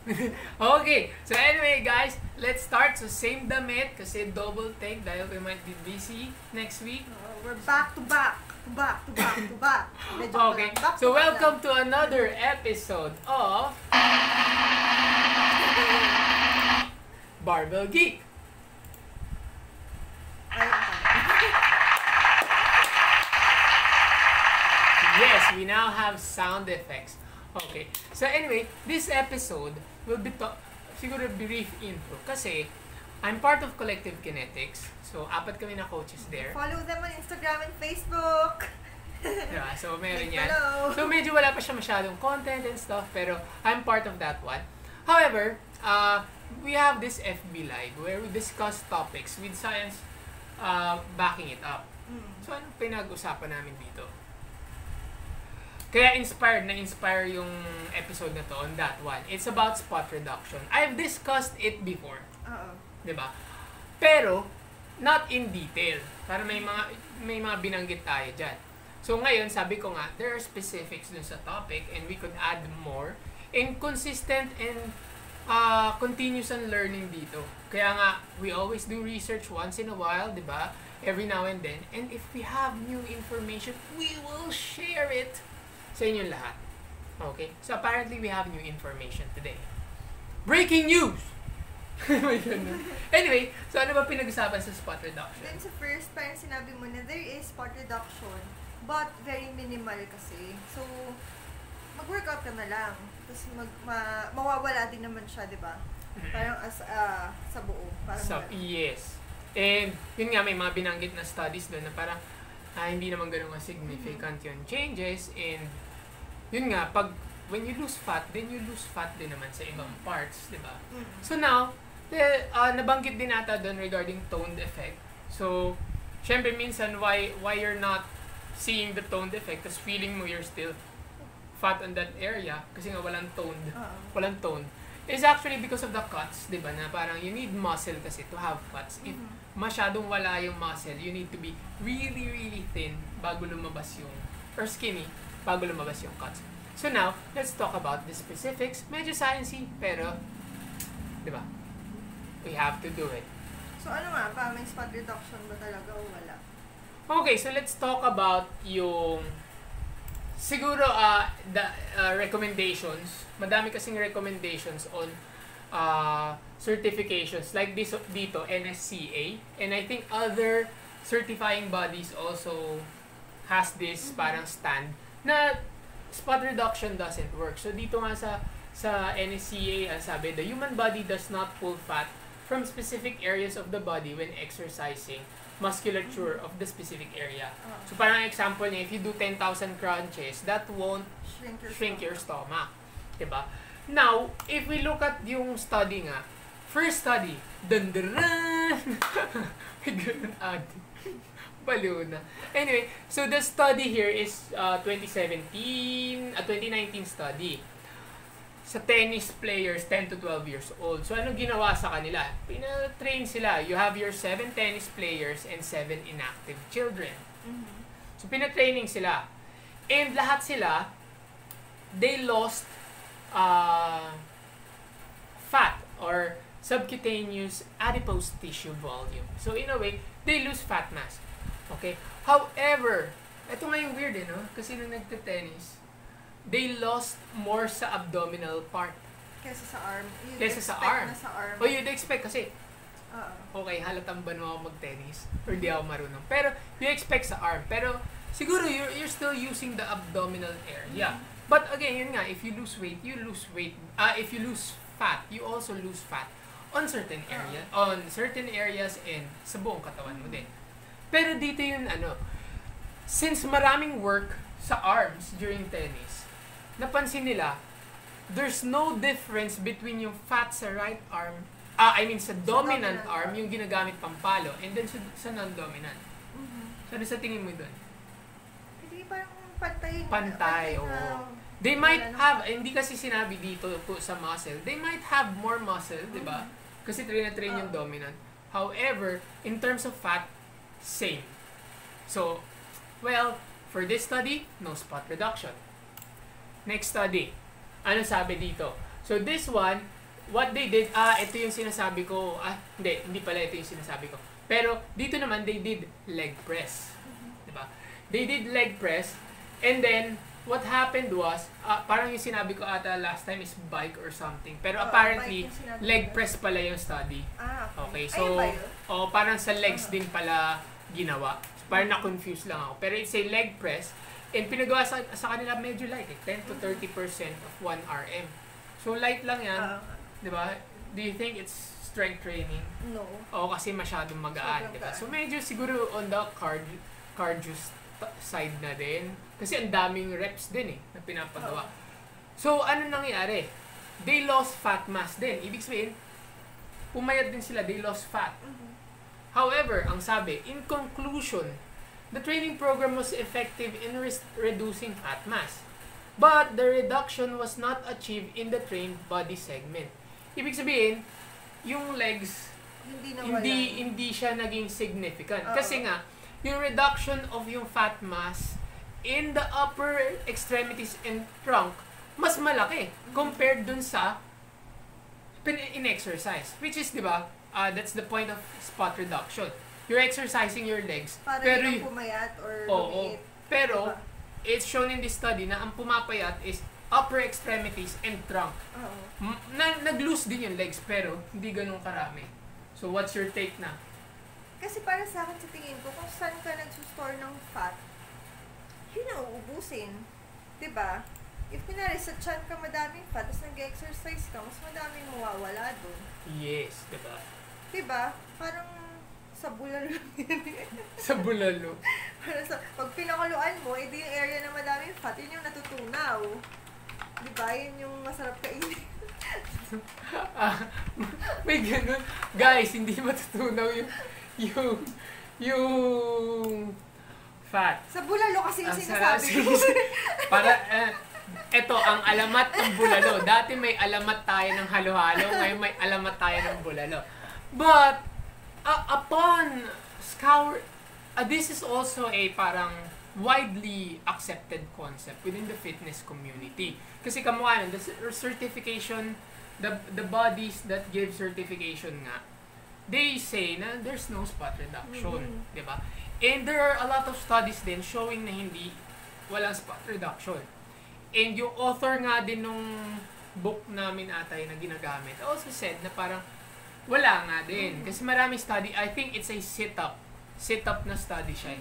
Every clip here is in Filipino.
Okay, so anyway guys, let's start. So same damit kasi double take dahil we might be busy next week. We're back to back. To back, to back, to back. Okay, so welcome to another episode of Barbell Geek. Yes, we now have sound effects. Okay, so anyway, this episode will be siguro brief intro kasi I'm part of Collective Kinetics. So, apat kami na coaches there. Follow them on Instagram and Facebook. Yeah, so meron yan. Hello. So, medyo wala pa siya masyadong content and stuff, pero I'm part of that one. However, we have this FB Live where we discuss topics with science backing it up. So, anong pinag-usapan namin dito? Kaya na-inspire yung episode na to on that one. It's about spot reduction. I've discussed it before. Diba? Pero, not in detail. Para may mga binanggit tayo dyan. So ngayon, sabi ko nga, there are specifics dun sa topic and we could add more. And consistent and continuous on learning dito. Kaya nga, we always do research once in a while, diba? Every now and then. And if we have new information, we will share it sa inyong lahat. Okay? So apparently, we have new information today. Breaking news! Anyway, so ano ba pinag-usapan sa spot reduction? Then sa first, parang sinabi mo na there is spot reduction, but very minimal kasi. So, mag-workout ka na lang. Tapos mawawala din naman siya, di ba? Parang sa buo. Yes. And yun nga, may mga binanggit na studies doon na parang hindi naman ganun significant yung changes. And yun nga, when you lose fat, then you lose fat din naman sa ibang parts, di ba? So now, nabanggit din ata doon regarding toned effect. So, syempre minsan why you're not seeing the toned effect kasi feeling mo you're still fat on that area kasi nga walang toned. It's actually because of the cuts, di ba? Na parang you need muscle kasi to have cuts. If masyadong wala yung muscle, you need to be really, really thin bago lumabas yung, or skinny, bago lumabas yung cuts. So now, let's talk about the specifics. Medyo sciencey, pero, di ba? We have to do it. So ano nga pa, may spot reduction ba talaga o wala? Okay, so let's talk about yung, siguro, the recommendations. Madami kasing recommendations on certifications. Like this dito, NSCA. And I think other certifying bodies also has this parang stand na spot reduction doesn't work. So dito nga sa NSCA, sabi, the human body does not pull fat from specific areas of the body when exercising musculature of the specific area. So parang example niya, if you do 10,000 crunches, that won't shrink your stomach. Diba? Now, if we look at yung study nga, first study, dandaran! May ganun baliw na. Anyway, so the study here is 2019 study. Sa tennis players, 10 to 12 years old. So, ano ginawa sa kanila? Pina-train sila. You have your 7 tennis players and 7 inactive children. So, pina-training sila. And lahat sila, they lost fat or subcutaneous adipose tissue volume. So, in a way, they lose fat mass. Okay? However, ito nga yung weird no? Kasi nung nagte-tennis, they lost more sa abdominal part. Kesa sa arm. Kesa sa arm. O you'd expect kasi, okay, halatang ba no ako mag-tennis? Or di ako marunong. Pero, you expect sa arm. Pero, siguro, you're still using the abdominal area. But again, yun nga, if you lose weight, you lose weight. If you lose fat, you also lose fat on certain areas and sa buong katawan mo din. Pero dito yung since maraming work sa arms during tennis, napansin nila, there's no difference between yung fat sa right arm, sa dominant arm, yung ginagamit pampalo, and then sa non-dominant. So, ano sa tingin mo doon? Hindi, parang pantay. Pantay, oo. They might have, hindi kasi sinabi dito po sa muscle, they might have more muscle, di ba? Kasi train yung dominant. However, in terms of fat, same. So, well, for this study, no spot reduction. Next study. Ano sabi dito? So, this one, what they did, ito yung sinasabi ko, hindi pala ito yung sinasabi ko. Pero, dito naman, they did leg press. Diba? They did leg press, and then, what happened was, parang yung sinabi ko ata last time is bike or something. Pero apparently, leg press pala yung study. Okay, so, parang sa legs din pala ginawa. So, parang na-confuse lang ako. Pero it's a leg press, and pinagawa sa kanila medyo light, 10 to 30% of 1 RM. So, light lang yan. Diba? Do you think it's strength training? No. Oo, kasi masyadong magaan, diba? So, medyo siguro on the cardio side na din. Kasi ang daming reps din na pinapagawa. So, ano nangyari? They lost fat mass din. Ibig sabihin, pumayat din sila, they lost fat. However, ang sabi, in conclusion, the training program was effective in reducing fat mass. But the reduction was not achieved in the trained body segment. Ibig sabihin, yung legs, hindi siya naging significant. Kasi nga, yung reduction of yung fat mass in the upper extremities and trunk, mas malaki compared dun sa in-exercise. Which is, di ba, that's the point of spot reduction. You're exercising your legs. Para pero yung pumayat or lumiit. Pero, it's shown in this study na ang pumapayat is upper extremities and trunk. Nag-loose din yung legs, pero hindi ganun karami. So, what's your take na? Kasi para sa akin, sa tingin ko, kung saan ka nagsusstore ng fat, yun ang uubusin. Diba? If pinari sa chan ka madaming fat, tapos nag-exercise ka, mas madaming mawawala dun. Yes, diba? Diba? Parang sa bulalo lang yan. Sa bulalo? Pag pinakuluan mo, edi yung area na madaming fat, yun yung natutunaw. Diba? Yun yung masarap kainin. May ganun. Guys, hindi matutunaw yung fat. Sa bulalo kasi yung sinasabi ko. Para, eto, ang alamat ng bulalo. Dati may alamat tayo ng halo-halo, ngayon may alamat tayo ng bulalo. But, upon this is also a parang widely accepted concept within the fitness community. Kasi kamukha nun, the certification, the bodies that give certification nga, they say na there's no spot reduction, di ba? And there are a lot of studies din showing na walang spot reduction. And yung author nga din nung book namin atay na ginagamit also said na parang wala nga din. Kasi maraming study, I think it's a sit-up na study siya.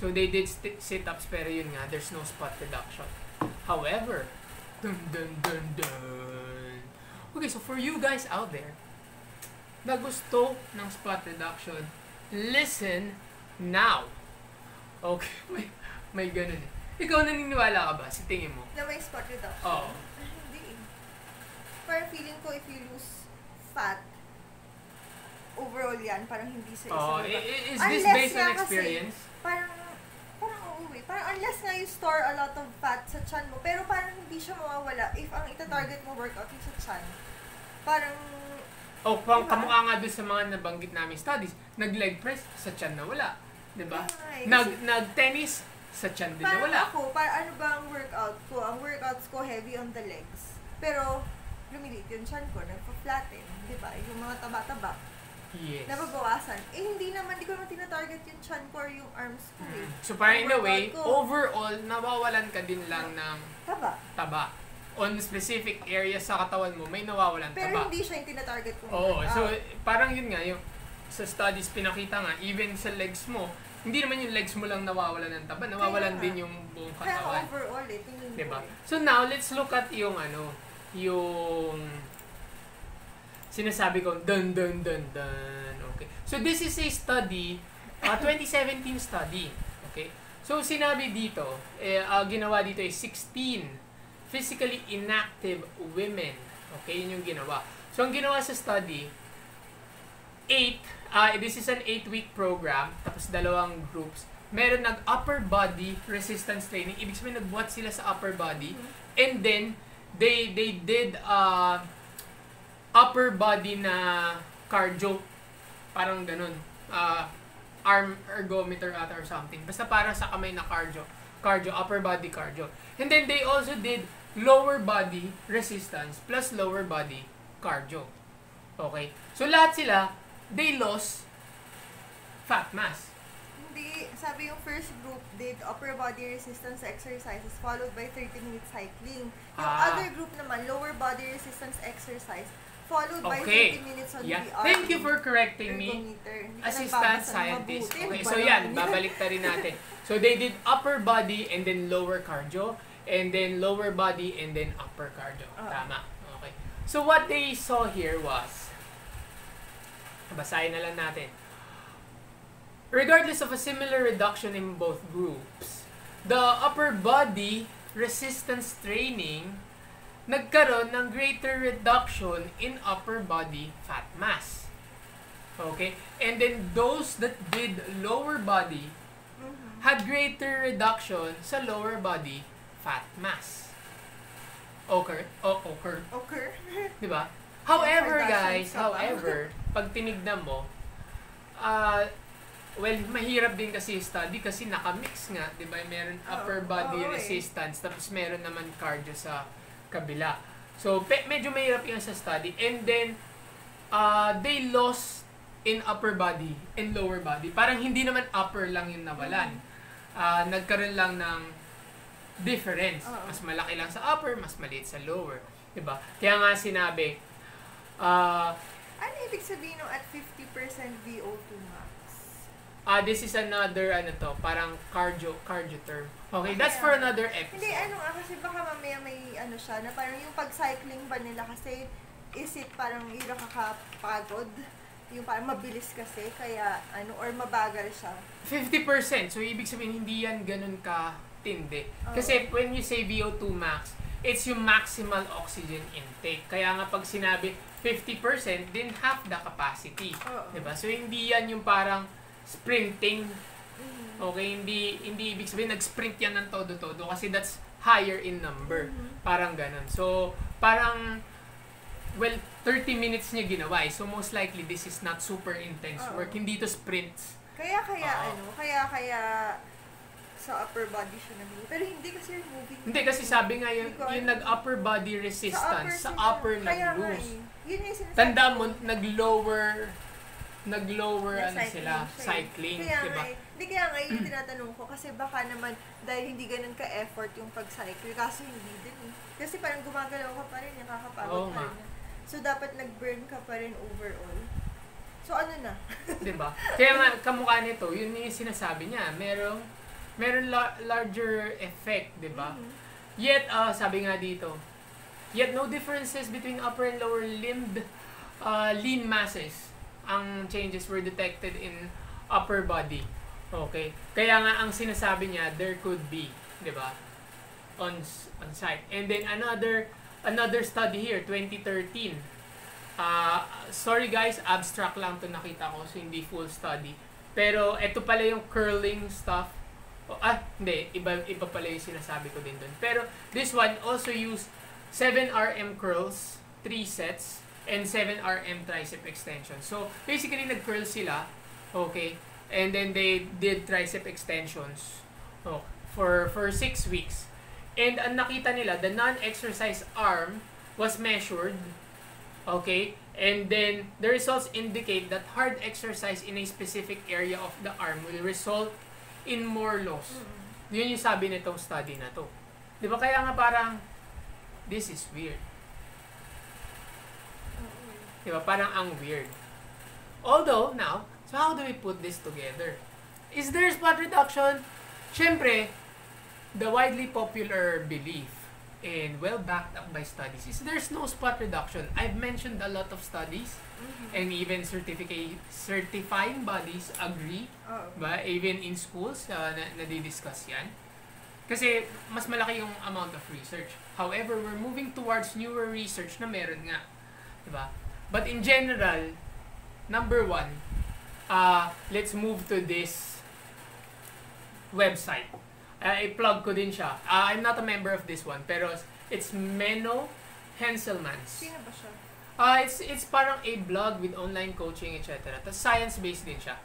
So they did sit-ups pero yun nga, there's no spot reduction. However, okay, so for you guys out there na gusto ng spot reduction, listen now. Okay, may ganun. Ikaw naniniwala ka ba? Sa tingin mo? Na may spot reduction? Oo. Hindi. Parang feeling ko if you lose fat, overall yan, parang hindi sa isa. Is this based on experience? Kasi, parang uuwi. Parang unless nga you store a lot of fat sa chan mo, pero parang hindi siya mawawala if ang ita-target mo workout yung sa chan. Parang kamukha nga doon sa mga nabanggit namin studies, nag-leg press, sa chan na wala. Diba? Nag-tennis, sa chan din na wala. Ano ba ang workout ko? Ang workouts ko heavy on the legs. Pero, lumilit yung chan ko, nagpa-flatten. Diba? Yung mga taba-taba. Yes. Nababawasan. Hindi ko naman tina-target yung chan ko or yung arms ko eh. So, parang in a way, overall, nawawalan ka din lang ng taba. On specific areas sa katawan mo, may nawawalan taba. Pero hindi siya yung tina-target ko. So parang yun nga, yung sa studies pinakita nga, even sa legs mo, hindi naman yung legs mo lang nawawalan ng taba, nawawalan din yung buong katawan. Kaya overall, tingin diba? ko. So now, let's look at yung yung sinasabi ko, dun. Okay. So this is a study, 2017 study. Okay. So sinabi dito, ginawa dito is 16 physically inactive women. Okay, yun yung ginawa. So, ang ginawa sa study, this is an 8-week program, tapos 2 groups. Meron upper body resistance training. Ibig sabihin, nagbuhat sila sa upper body. And then, they did upper body na cardio. Parang ganun. Arm ergometer ata or something. Basta parang sa kamay na cardio, upper body cardio. And then, they also did lower body resistance plus lower body cardio. Okay? So, lahat sila, they lost fat mass. Hindi, sabi yung first group did upper body resistance exercises followed by 30-minute cycling. Yung other group naman, lower body resistance exercise followed by 30 minutes on yeah. VR. Thank you for correcting me, assistant scientist. Okay, so yan, babalik ta rin natin. So they did upper body and then lower cardio, and then lower body and then upper cardio. Tama. Okay. So what they saw here was, basahin na lang natin. Regardless of a similar reduction in both groups, the upper body resistance training nagkaroon ng greater reduction in upper body fat mass. Okay? And then those that did lower body had greater reduction sa lower body fat mass. Okay? Diba? However, guys, pag tinignan mo, well, mahirap din kasi study kasi nakamix nga, 'di ba? Meron upper body resistance tapos meron naman cardio sa kabila. So, medyo mahirap 'yan sa study. And then they lost in upper body and lower body. Parang hindi naman upper lang yung nawalan. Nagkaroon lang ng difference. Mas malaki lang sa upper, mas maliit sa lower, 'di ba? Kaya nga sinabi ano ibig sabihin ng at 50% VO2 max? This is another, parang cardio term. Okay, that's for another episode. Hindi, kasi baka mamaya may siya, na parang yung pag-cycling ba nila kasi, is it parang yung nakakapagod? Yung parang mabilis kasi, kaya, or mabagal siya? 50%. So, ibig sabihin, hindi yan ganun ka-tindi. Kasi, when you say VO2 max, it's yung maximal oxygen intake. Kaya nga, pag sinabi 50%, then half the capacity. Diba? So, hindi yan yung parang sprinting. Okay, hindi ibig sabihin nag-sprint yan ng todo-todo kasi that's higher in number. Parang ganun. So, parang 30 minutes niya ginawa. So, most likely this is not super intense work. Hindi to sprints. Kaya sa upper body siya nag-move. Pero hindi kasi yung moving. Hindi kasi sabi nga yung nag-upper body resistance, sa upper nag-lose. Yun yung sinasabi. Tanda mo, nag-lower cycling, kaya diba? Kaya nga yung tinatanong ko kasi baka naman dahil hindi ganun ka-effort yung pag-cycle kasi hindi din. Kasi parang gumagalaw ka pa rin, nakakapagod pa rin. So dapat nag-burn ka pa rin overall. So ano na? Diba? Kaya nga kamukha nito, yun yung sinasabi niya, meron larger effect, diba? Yet, sabi nga dito, yet no differences between upper and lower limbed lean masses. Ang changes were detected in upper body. Okay? Kaya nga ang sinasabi niya, there could be, 'di ba? On site. And then another study here, 2013. Sorry guys, abstract lang 'to nakita ko, so hindi full study. Pero ito pala yung curling stuff. Hindi, iba pala yung sinasabi ko din doon. Pero this one also used 7 RM curls, 3 sets, and 7 RM tricep extension. So, basically, nag-curl sila, okay, and then they did tricep extensions for 6 weeks. And ang nakita nila, the non-exercise arm was measured, okay, and then the results indicate that hard exercise in a specific area of the arm will result in more loss. Yun yung sabi nitong study na to. Di ba kaya nga parang, this is weird. Diba? Parang ang weird. Although, now, so how do we put this together? Is there spot reduction? Siyempre, the widely popular belief and well backed up by studies is there's no spot reduction. I've mentioned a lot of studies and even certifying bodies agree. Ba? Even in schools, nadidiscuss yan. Kasi mas malaki yung amount of research. However, we're moving towards newer research na meron nga. Diba? But in general, number one, let's move to this website. I-plug ko din siya. I'm not a member of this one, pero it's Menno Henselmans. Sino ba siya? It's parang a blog with online coaching, etc. Tapos science-based din siya.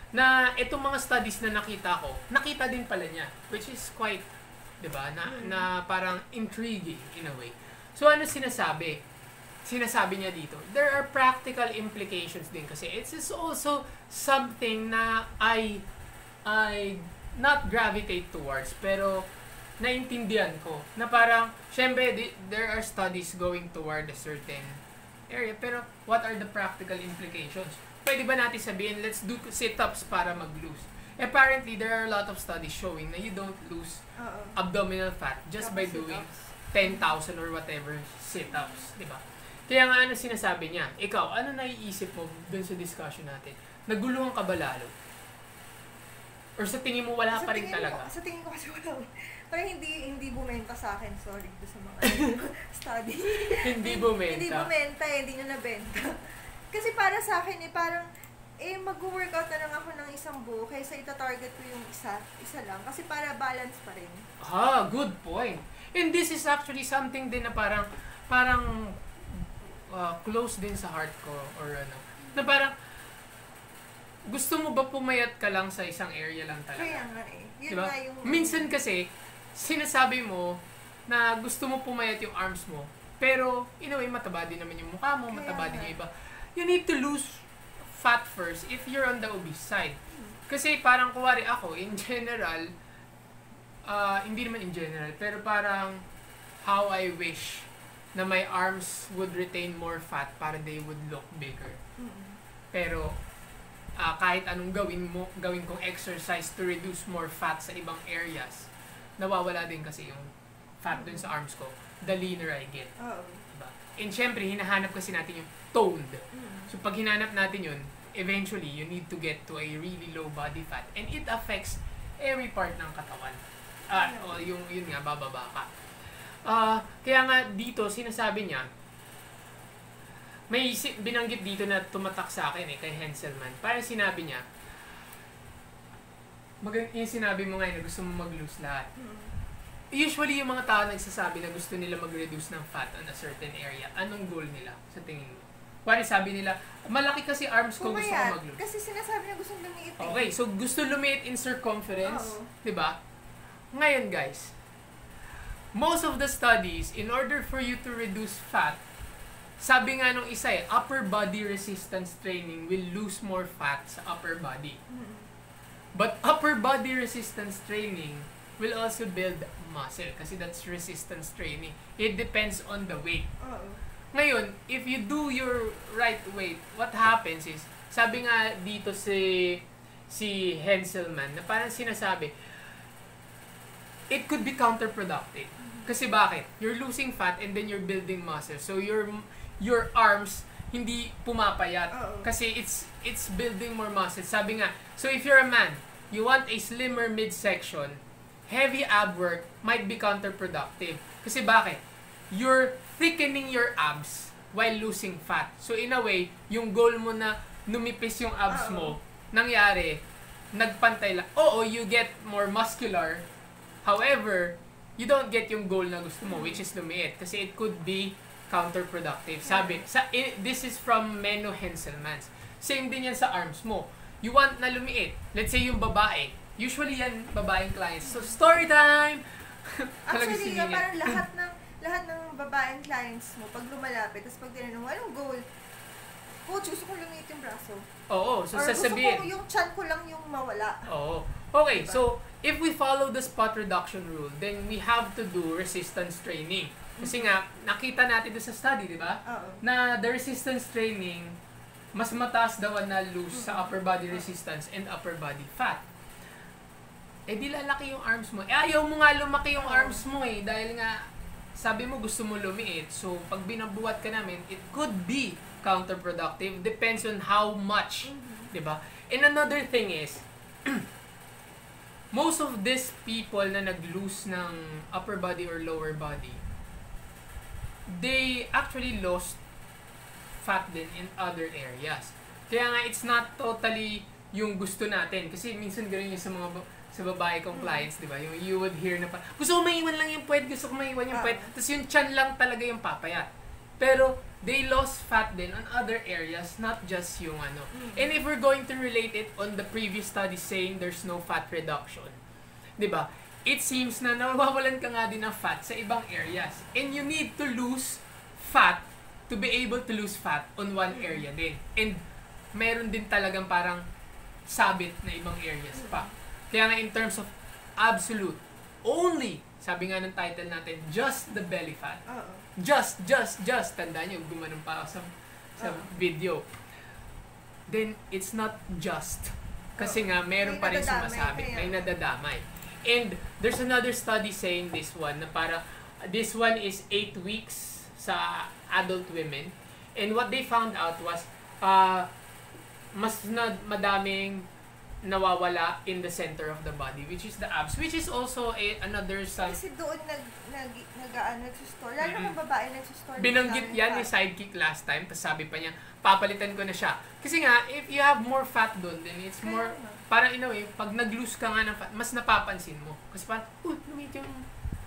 Na itong mga studies na nakita ko, nakita din pala niya, which is quite, 'di ba? Na parang intriguing in a way. So ano sinasabi? sinasabi niya dito, there are practical implications din kasi it's also something na I not gravitate towards, pero naintindihan ko na parang, syempre, there are studies going toward a certain area, pero what are the practical implications? Pwede ba natin sabihin, let's do sit-ups para mag-lose? Apparently, there are a lot of studies showing na you don't lose abdominal fat just by doing 10,000 or whatever sit-ups, di ba? Kaya nga ano sinasabi niya, ikaw, ano naiisip mo dun sa discussion natin? Naguluhan ka ba lalo? Or sa tingin mo wala pa rin talaga? Sa tingin ko kasi wala. Parang hindi bumenta sa akin, sorry, doon sa mga study. Hindi bumenta? Hindi bumenta hindi nyo nabenta. Kasi para sa akin parang, mag-workout na lang ako ng isang buo kaysa ita-target ko yung isa lang. Kasi para balance pa rin. Good point. And this is actually something din na parang close din sa heart ko or ano. Na parang, gusto mo ba pumayat ka lang sa isang area lang talaga? Kaya nga Yun diba? nga yung... Minsan kasi, sinasabi mo na gusto mo pumayat yung arms mo, pero in a way, mataba din naman yung mukha mo, mataba din yung iba. You need to lose fat first if you're on the obese side. Kasi parang kuwari ako, in general, hindi naman in general, pero parang how I wish na my arms would retain more fat para they would look bigger. Pero kahit anong gawin kong exercise to reduce more fat sa ibang areas, nawawala din kasi yung fat dun sa arms ko, the leaner I get. Diba? And syempre, hinahanap kasi natin yung toned. So pag hinanap natin yun, eventually, you need to get to a really low body fat. And it affects every part ng katawan. Yun nga, bababa ka. Kaya nga dito, sinasabi niya, may binanggit dito na tumatak sa akin kay Henselman. Parang sinabi niya, yung sinabi mo ngayon na gusto mo mag-lose lahat. Usually, yung mga tao nagsasabi na gusto nila mag-reduce ng fat on a certain area. Anong goal nila sa tingin mo? Pari sabi nila, malaki kasi arms ko, gusto ko mag-lose. Kasi sinasabi na gusto lumiit. Okay, so gusto lumiit in circumference, diba? Ngayon guys, most of the studies, in order for you to reduce fat, sabi nga nung isa upper body resistance training will lose more fat sa upper body. But upper body resistance training will also build muscle kasi that's resistance training. It depends on the weight. Ngayon, if you do your right weight, what happens is, sabi nga dito si Henselman, na parang sinasabi, it could be counterproductive. Kasi bakit? You're losing fat and then you're building muscle. So your arms hindi pumapayat kasi it's building more muscle. Sabi nga, so if you're a man, you want a slimmer midsection, heavy ab work might be counterproductive. Kasi bakit? You're thickening your abs while losing fat. So in a way, yung goal mo na numipis yung abs mo, nangyari, nagpantay lang. You get more muscular. However, you don't get yung goal na gusto mo, which is lumiit. Kasi it could be counterproductive. Sabi, this is from Menno Henselmans. Same din yan sa arms mo. You want na lumiit. Let's say yung babae. Usually yan, babaeng clients. So, story time! Actually, parang lahat ng babaeng clients mo, pag lumalapit, tapos pag tinanong mo, anong goal? Gusto ko lumiit yung braso. So or sasabihin. Gusto ko yung chan ko lang yung mawala. Okay, diba? So, if we follow the spot reduction rule, then we have to do resistance training. Kasi nga, nakita natin doon sa study, di ba? Na the resistance training, mas mataas daw na lose sa upper body resistance and upper body fat. Di lalaki yung arms mo. Ayaw mo nga lumaki yung arms mo dahil nga, sabi mo gusto mo lumiit. So, pag binabuhat ka namin, it could be counterproductive. Depends on how much. Diba? And another thing is, most of these people na nag-lose ng upper body or lower body, they actually lost fat din in other areas. Kaya nga, it's not totally yung gusto natin. Kasi minsan ganun yung sa babae kong clients, di ba? Yung you would hear na gusto ko maiwan lang yung puwet, gusto ko maiwan yung puwet. Tapos yung chan lang talaga yung papayat. Pero, they lost fat din on other areas, not just yung ano. And if we're going to relate it on the previous study saying there's no fat reduction, di ba? It seems na nawawalan ka nga din ng fat sa ibang areas. And you need to lose fat to be able to lose fat on one area din. And meron din talagang parang sabit na ibang areas pa. Kaya nga in terms of absolute, only, sabi nga ng title natin, just the belly fat. Just. Tandaan nyo, gumanon pa ako sa video. Then, it's not just. Kasi nga, meron pa rin sumasabit. May nadadamay. And, there's another study saying this one, na para, this one is 8 weeks sa adult women. And what they found out was, madaming nawawala in the center of the body, which is the abs, which is also another Kasi doon nag-store. Lalo kung babae nag-store. Binanggit yan ni Sidekick last time, tapos sabi pa niya, papalitan ko na siya. Kasi nga, if you have more fat doon, then it's more, parang in a way, pag nag-lose ka nga ng fat, mas napapansin mo. Kasi parang, lumit yung,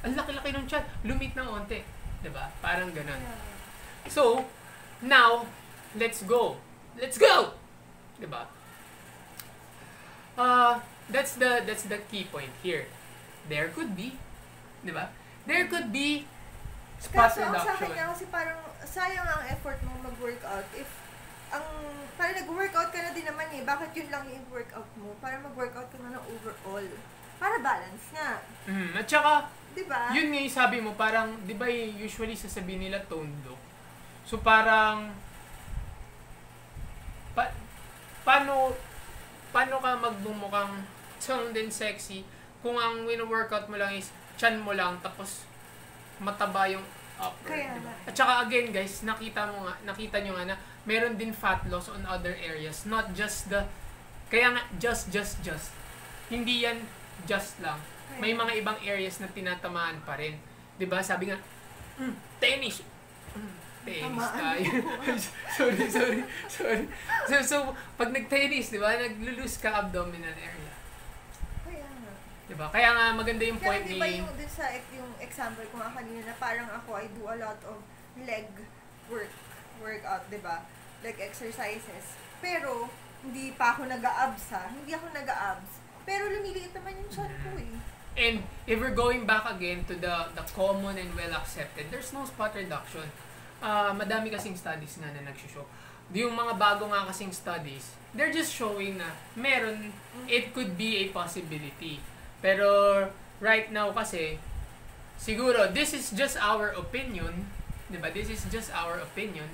ang laki-laki ng chat, lumit ng onte. Diba? Parang ganun. So, now, let's go. Let's go! Diba? That's the key point here. There could be, di ba? There could be spot reduction. Sa akin nga kasi parang sayang ang effort mo mag-workout if parang nag-workout ka na din naman eh. Bakit yun lang yung workout mo? Para mag-workout ka na ng overall. Para balance nga. At saka, diba? Yun nga yung sabi mo, parang, di ba usually sasabihin nila toned look? So parang, paano ka magmumukhang toned and sexy kung ang wino-workout mo lang is chan mo lang tapos mataba yung upper, diba? At saka again guys, nakita nyo nga na meron din fat loss on other areas, not just the, kaya nga just. Hindi yan just lang. May mga ibang areas na tinatamaan pa rin. Diba? Sabi nga, tennis. Tennis tayo. sorry. So, pag nag-tennis, di ba, nag-lose ka abdominal area. Kaya nga. Di ba? Kaya nga, maganda yung point ni... Kaya di ba yung dun sa yung example ko nga kanina na parang ako, I do a lot of leg workout, di ba? Like exercises. Pero, hindi pa ako nag-a-abs ha. Hindi ako nag-a-abs. Pero lumiliit naman yung chan ko eh. And if we're going back again to the common and well-accepted, there's no spot reduction. Madami kasing studies nga na nagsushow. Yung mga bago nga kasing studies, they're just showing na meron, it could be a possibility. Pero right now kasi, siguro, this is just our opinion, diba? This is just our opinion.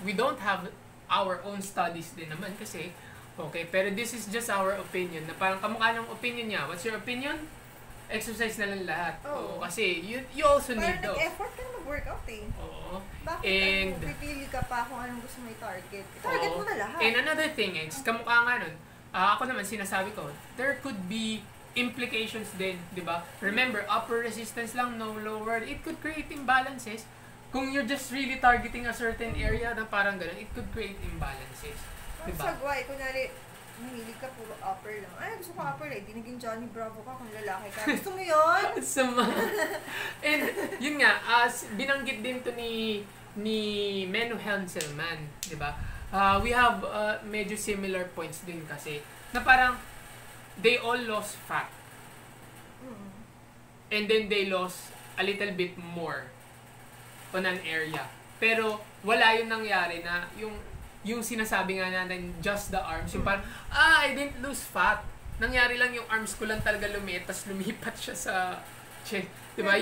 We don't have our own studies din naman kasi, okay, pero this is just our opinion, na parang kamukha ng opinion niya. What's your opinion? Exercise na lang lahat. Oo, kasi you also need those. Parang nag-effort ka na mag-workout eh. Oo. Bakit pipili ka pa kung anong gusto mo i-target? Target mo na lahat. And another thing is, kamukha nga nun, ako naman sinasabi ko, there could be implications din, di ba? Remember, upper resistance lang, no lower. It could create imbalances. Kung you're just really targeting a certain area na parang ganun, it could create imbalances. Ang sagway, kunwari, mahilig ka puro upper lang. Ay, gusto ko upper eh. Di naging Johnny Bravo ka kung lalaki ka. Gusto mo yun? Sama. And, yun nga, binanggit din to ni Menno Henselman, di ba? We have medyo similar points din kasi, na parang, they all lost fat. And then they lost a little bit more on an area. Pero, wala yung nangyari na, yung sinasabi nga natin, just the arms, yung parang, I didn't lose fat. Nangyari lang yung arms ko lang talaga lumiit, tapos lumipat siya sa chest. Diba?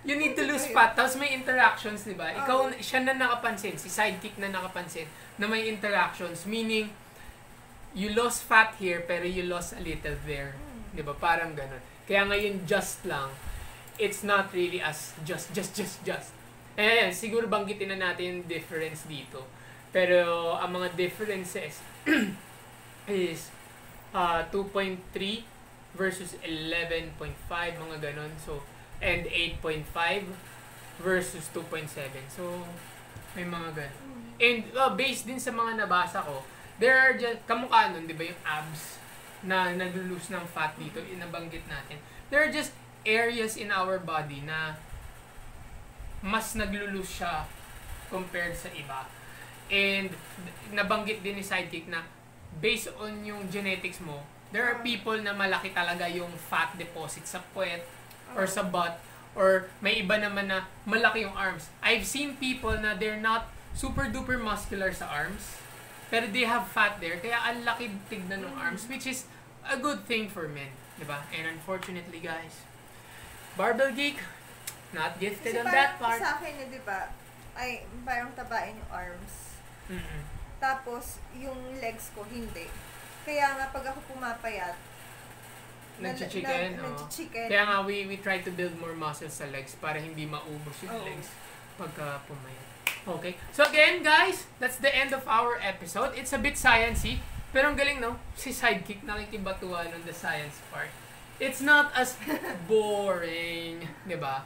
You need to lose fat. Tapos may interactions, diba? Ikaw, siya na nakapansin, si Sidekick na nakapansin, na may interactions, meaning, you lost fat here, pero you lost a little there. Diba? Parang ganun. Kaya ngayon, just lang, it's not really as just. Eh, siguro banggitin na natin yung difference dito. Pero, ang mga differences is 2.3 versus 11.5, mga ganon. So, and 8.5 versus 2.7. So, may mga ganon. And, based din sa mga nabasa ko, there are just, kamukha nun, di ba yung abs na nag-lose ng fat dito, inabanggit natin. There are just areas in our body na mas nag-lose siya compared sa iba. And nabanggit din ni Sidekick na based on yung genetics mo, there are people na malaki talaga yung fat deposit sa puwet or sa butt Or may iba naman na malaki yung arms. I've seen people na they're not super duper muscular sa arms, pero they have fat there, kaya ang laki tignan ng arms, which is a good thing for men, diba? And unfortunately, guys, Barbell Geek, not gifted on that part. Sa akin, di ba, ay parang tabain yung arms. Tapos, yung legs ko, hindi. Kaya nga, pag ako pumapayat, nag-chicken. Kaya nga, we try to build more muscles sa legs para hindi maubos yung legs pagka pumayat. Okay. So again, guys, that's the end of our episode. It's a bit sciencey, pero ang galing, no? Si Sidekick nakikibatuan on the science part. It's not as boring, diba?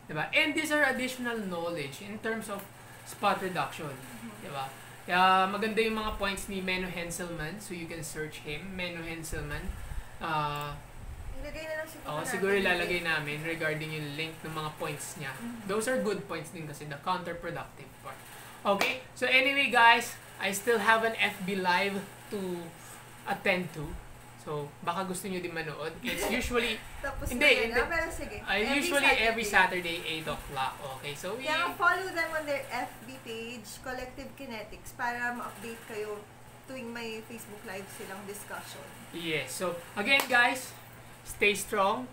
Diba? And these are additional knowledge in terms of spot reduction, diba? Kaya maganda yung mga points ni Menno Henselman, so you can search him, Menno Henselman. Ilagay na lang siguro Siguro ilalagay namin regarding yung link ng mga points niya. Those are good points din kasi, the counterproductive part. Okay, so anyway guys, I still have an FB Live to attend to. So, baka gusto nyo din manood. It's usually... Tapos hindi. Pero sige. Usually every Saturday, 8 o'clock. Okay, so kaya follow them on their FB page, Collective Kinetics, para ma-update kayo tuwing may Facebook Live silang discussion. Yes, so again guys, stay strong.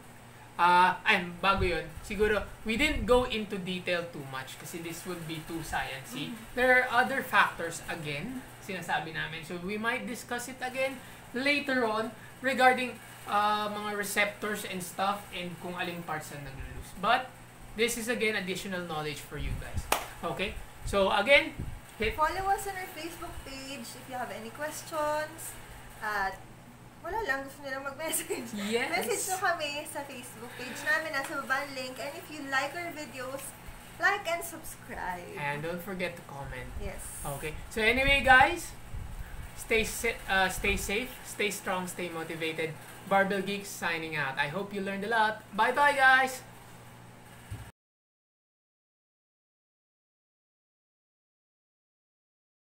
Bago yun, siguro, we didn't go into detail too much kasi this would be too sciencey. There are other factors again, sinasabi namin. So, we might discuss it again later on regarding mga receptors and stuff and kung aling parts ang nag-lose. But, this is again additional knowledge for you guys. Okay? So, again, follow us on our Facebook page if you have any questions. At wala lang, gusto nilang mag-message. Yes. Message nyo kami sa Facebook page namin, nasa baba ang link. And if you like our videos, like and subscribe. And don't forget to comment. Yes. Okay. So anyway, guys, stay safe, stay strong, stay motivated. Barbell Geek signing out. I hope you learned a lot. Bye-bye, guys!